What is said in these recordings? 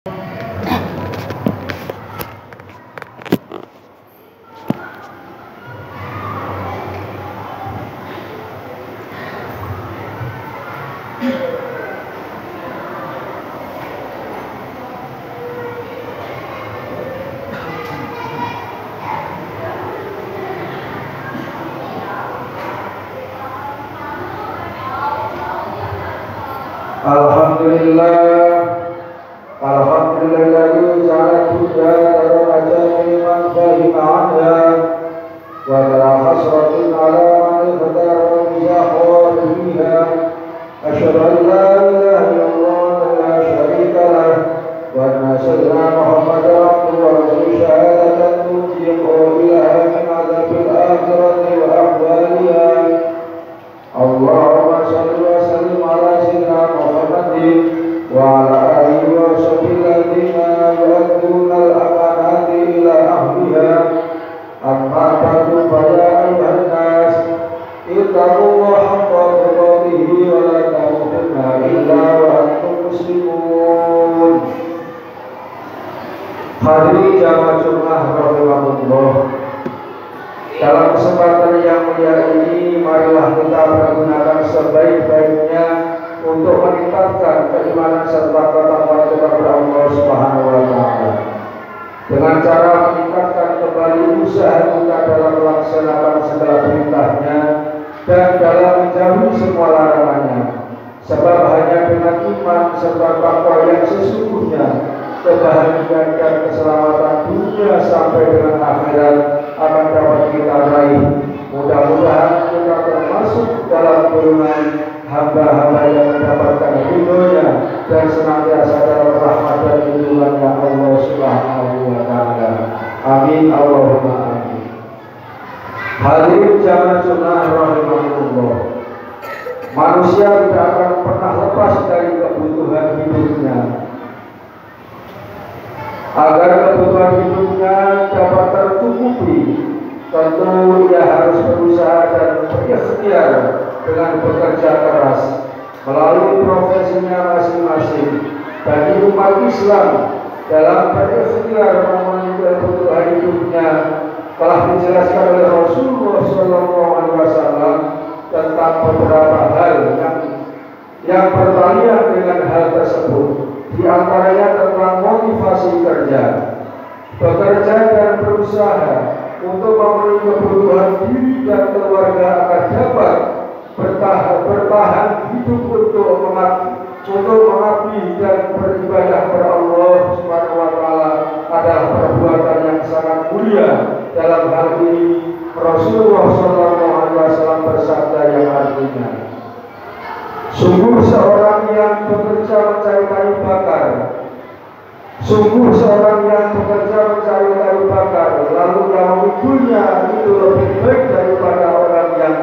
Alhamdulillah ja'ala dunya darajatan liman fahima anha wa la hasratin ala man ihtara biha fiha. Asyhadu an la ilaha illallah wa la syarika lah wa anna sayyidina Muhammadar abduhu wa rasuluhu syahadatan tujibu ilaha min adzabil akhirati wa ahwaliha. Allahumma shalli wa sallim ala sayyidina Muhammadin wa ala alihi wa sahbihi alladziina yu'adduna al-amanati ila ahliha. Amma ba'du, fa ya ayyuhan nas ittaqullaha haqqa tuqatih wa la tamutunna illa wa antum muslimun. Hadirin jamaah Jumat rahimahullah, dalam kesempatan yang mulia ini marilah kita menggunakan sebaik-baiknya untuk meningkatkan keimanan serta ketakwaan kepada Allah Subhanahu wa taala dengan cara meningkatkan kembali usaha kita dalam melaksanakan segala perintahnya dan dalam menjauhi semua larangannya. Sebab hanya dengan iman serta takwa yang sesungguhnya kebahagiaan dan keselamatan dunia sampai dengan akhirat akan dapat kita raih. Mudah-mudahan kita termasuk dalam golongan hamba-hamba yang mendapatkan ridhonya dan senantiasa dalam rahmat dan lindungannya Allah Subhanahu wa taala. Amin Allahumma amin. Hadirin jamaah sunnah rahimahullah, manusia tidak akan pernah lepas dari kebutuhan hidupnya. Agar kebutuhan hidupnya dapat tercukupi, tentu ia harus berusaha dan berikhtiar dengan bekerja keras melalui profesinya masing-masing. Bagi umat Islam dalam berikhtiar memenuhi kebutuhan hidupnya telah dijelaskan oleh Rasulullah SAW tentang beberapa hal yang berkaitan dengan hal tersebut. Di antaranya tentang motivasi kerja, bekerja dan berusaha untuk memenuhi kebutuhan diri dan keluarga agar dapat bertahan hidup untuk mengabdi dan beribadah kepada Allah Subhanahu wa taala adalah perbuatan yang sangat mulia. Dalam hal ini Rasulullah SAW bersabda yang artinya, sungguh seorang yang bekerja mencari kayu bakar, lalu yang memikunya itu lebih baik daripada orang yang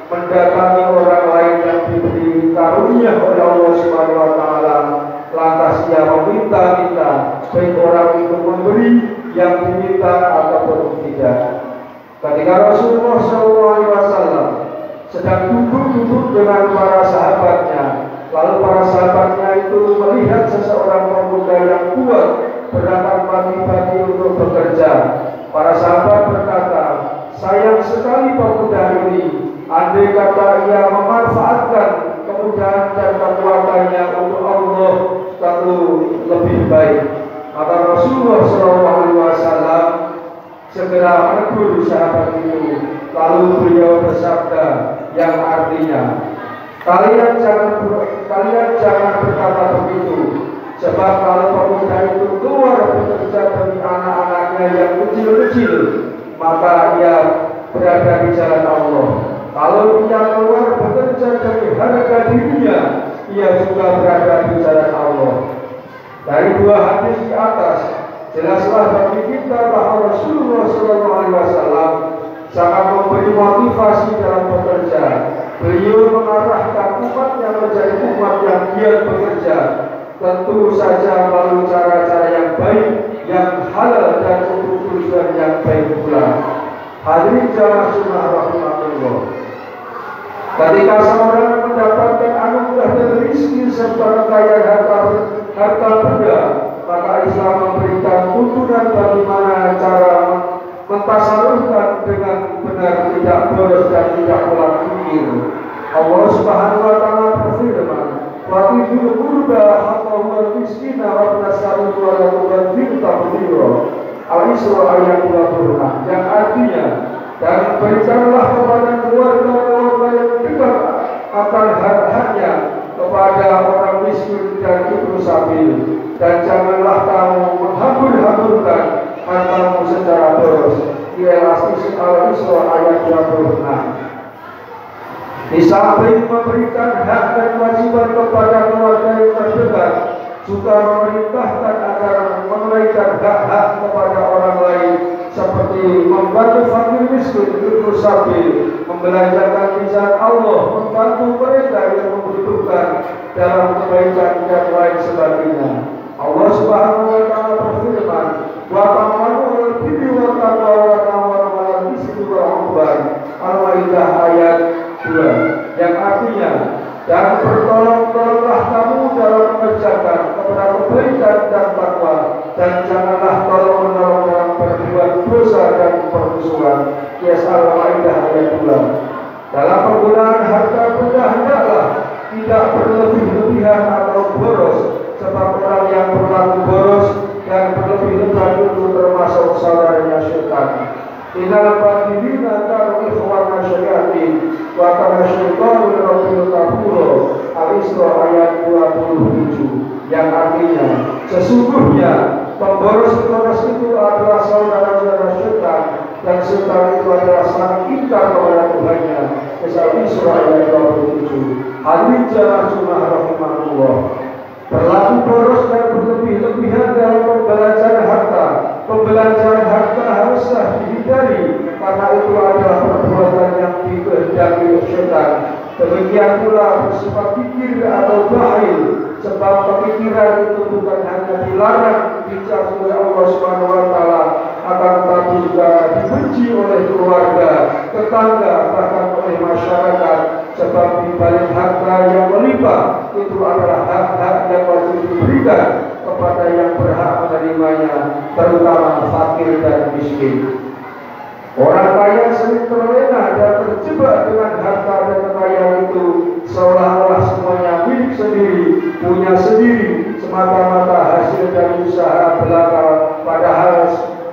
mendatangi orang lain yang diberi karunia oleh Allah Subhanahu wa taala, lantas ia meminta-minta, baik orang itu memberi yang diminta ataupun tidak. Ketika Rasulullah SAW sedang duduk dengan para sahabatnya, lalu para sahabatnya itu melihat seseorang pemuda yang kuat berangkat pagi-pagi untuk bekerja. Para sahabat berkata, sayang sekali pemuda ini, andai kata ia memanfaatkan kemudahan dan kekuatannya untuk Allah, tentu lebih baik. Maka Rasulullah SAW segera menegur sahabat itu, lalu beliau bersabda yang artinya, kalian jangan berkata begitu, sebab kalau pemuda itu keluar bekerja demi anak-anaknya yang kecil-kecil, maka ia berada di jalan Allah. Kalau ia keluar bekerja demi harga dirinya, ia juga berada di jalan Allah. Dari dua hadis di atas, jelaslah bagi kita bahwa Rasulullah SAW sangat memberi motivasi dalam bekerja. Beliau mengarahkan umatnya menjadi umat yang giat bekerja, tentu saja melalui cara-cara yang baik, yang halal dan untuk tujuan yang baik pula. Hadirin jamaah sunnah rahimahullah, ketika seorang mendapatkan anugerah dan rezeki serta kekayaan harta benda, maka tunjukkan bagaimana cara mentasarufkan dengan benar, tidak boros dan tidak pola pikir. Allah Subhanahu wa taala berfirman, "Wa idul qurba haqqahu wal miskina wa tasalu wa la tubadzir tabdzira." Al-Isra ayat 26, yang artinya, dan berikanlah kepada keluarga yang dekat akan hak-haknya kepada orang miskin dan ibnu sabil, dan janganlah kamu menghambur-hamburkan hartamu secara boros. Al-Isra ayat 26. Di samping memberikan hak dan kewajiban kepada keluarga yang terdekat, juga memerintahkan agar menunaikan hak-hak kepada orang lain, seperti membantu fakir miskin, ibnu sabil, membelanjakan di jalan Allah, membantu mereka yang membutuhkan dalam kebaikan dan lain sebagainya. Allah Subhanahu wa taala berfirman, "Wa ta'awanu 'alal birri wat taqwa wa ta'awanu 'alal ismi wal 'udwan." Al-Maidah ayat 2, yang artinya, dan bertolong-tolonglah kamu dalam mengerjakan kepada kebaikan dan takwa, dan janganlah tolong-menolong dalam berbuat dosa dan permusuhan. Al-Maidah ayat 2. Dalam penggunaan harta benda hendaklah tidak berlebih-lebihan atau boros, sebab orang yang berlaku boros dan berlebih-lebihan itu termasuk saudaranya syaitan. Innal batilina kanu ikhwana syayatin wa kana syaitanu lirabbil kafura. Al-Isra ayat 27, yang artinya, sesungguhnya pemboros-pemboros itu adalah saudara-saudara syaitan, dan syaitan itu adalah sang ingkar kepada Tuhannya. Al-Isra ayat 27. Hadirin jamaah rahimahullah, berlaku boros dan berlebih-lebihan dalam pembelanjaan harta haruslah dihindari, karena itu adalah perbuatan yang dikehendaki syaitan. Demikian pula bersifat pikir atau bakhil, sebab pemikiran itu bukan hanya dilarang dicap oleh Allah Subhanahu wa taala, akan tetapi juga dibenci oleh keluarga, tetangga, bahkan oleh masyarakat, sebab di balik harta yang melimpah itu adalah hak-hak yang wajib diberikan kepada yang berhak menerimanya, terutama fakir dan miskin. Orang kaya sering terlena dan terjebak dengan harta dan kekayaan itu, seolah-olah semuanya milik sendiri, punya sendiri, semata-mata hasil dari usaha belaka.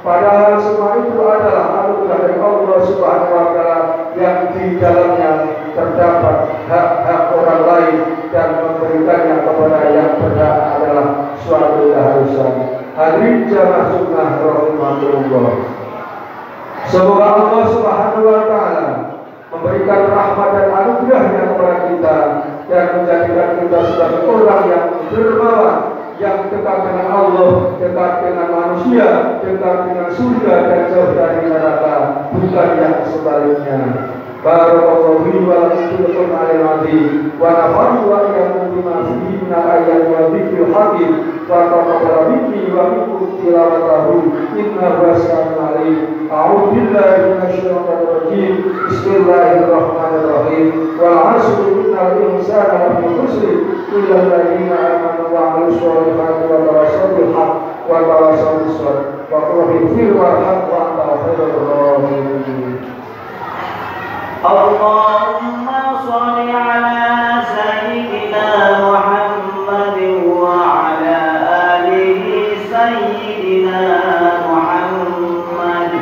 Padahal semua itu adalah anugerah dari Allah Subhanahu wa taala, yang di dalamnya terdapat hak-hak orang lain, dan memberikannya kepada yang berhak adalah suatu keharusan. Hadirin jamaah sunnah rahimahullah, semoga Allah Subhanahu wa taala memberikan rahmat dan anugerahnya kepada kita, dan menjadikan kita sebagai orang yang dermawan, yang dekat dengan Allah, dekat dengan manusia, dekat dengan surga, dan jauh dari neraka, bukan yang sebaliknya. Barakallahu li wa lakum fil Qur'anil azim, wa nafa'ani wa iyyakum bima fihi min al-ayati wa dzikril hakim, wa taqabbal minni wa minkum tilawatahu innahu sami'un alim. A'udzu billahi minasy syaithanir rajim. Bismillahirrahmanirrahim. Wal 'asri innal insana lafi khusr illa alladziina aamanu wa 'amilus shalihati wa tawassaw bil haqq wa tawassaw bis sabr. Wa qul ighfir warham wa anta khairur rahimin. اللهم صل على سيدنا محمد وعلى آله سيدنا محمد.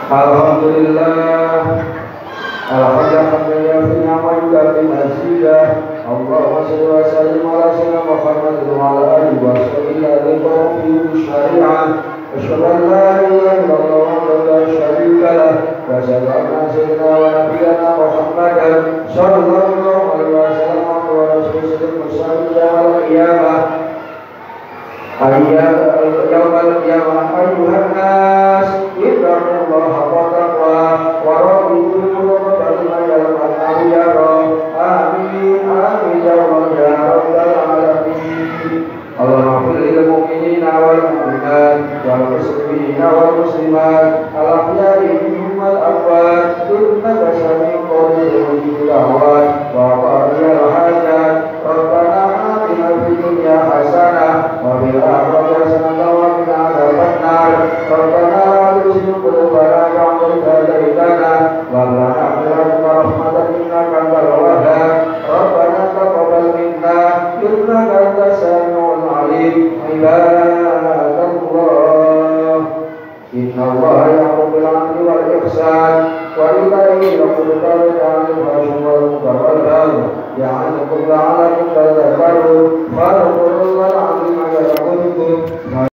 Alhamdulillah, alhamdulillah fi ni'matika fi mazida. Allahumma shalli wa sallim ala sayyidina Muhammad wa ala alihi wa sahbihi fi syari'ah. Asyhadu an la ilaha illallah wa la syarika lah, wa asyhadu anna sayyidina wa nabiyyana Muhammadan sallallahu alaihi wasallam wa rasulullah yaumil qiyamah. Yaumil qiyamah ayyuhan nas ittaqullaha wa taqwa wa rabbul amin amin ya rabbal alamin. Allahumma qul lil mu'minina wal mu'minat والمسلمين والمسلمات الأحياء منهم والأموات إنك